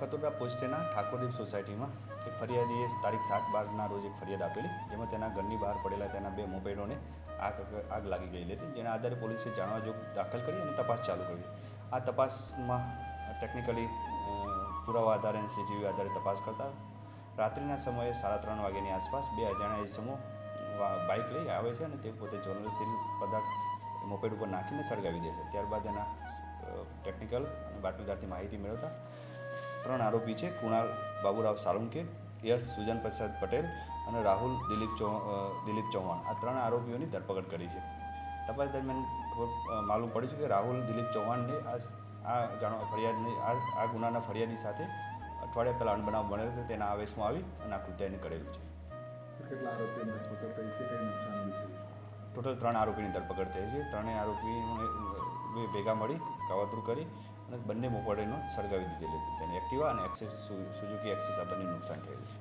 ખતોડા પોસ્ટેના ઠાકોરદેવ સોસાયટીમાં એક ફરિયાદીએ તારીખ 7/12ના રોજ એક ફરિયાદ આપેલી, જેમાં તેના ઘરની બહાર પડેલા તેના 2 મોપેડોને આગ લાગી ગયેલી હતી, જેના આધારે પોલીસે જાણવા જોગ દાખલ કરી અને તપાસ ચાલુ કરી. આ તપાસમાં ટેકનિકલી પુરાવા આધારે અને સીસીટીવી આધારે તપાસ કરતા રાત્રિના સમયે 3:30 વાગ્યાની આસપાસ 2 અજાણ્યા ઇસમો બાઇક લઈ આવે છે અને તે પોતે જ્વલનશીલ પદાર્થ મોપેડ ઉપર નાખીને સળગાવી દે છે. ત્યારબાદ એના ટેકનિકલ અને બાતમીદારથી માહિતી મેળવતા 3 આરોપી છે, કુણાલ બાબુરાવ સાલુંકે, યશ સુજન પ્રસાદ પટેલ અને રાહુલ દિલીપ ચૌહાણ. આ 3 આરોપીઓની ધરપકડ કરી છે. તપાસ દરમિયાન માલુમ પડ્યું છે કે રાહુલ દિલીપ ચૌહાણને આ ગુનાના ફરિયાદી સાથે અઠવાડિયા પહેલાં અણબનાવ બનેલો હતો, તેના આવેશમાં આવી અને આ કૃત્યને કરેલું છે. ટોટલ 3 આરોપીની ધરપકડ થઈ છે. 3 આરોપી ભેગા મળી કાવતરું કરી અને બંને મોપેડોને સળગાવી દીધેલી હતી. તેને એક્ટિવા અને સુઝુકી એક્સેસ આ બંને નુકસાન થયેલું છે.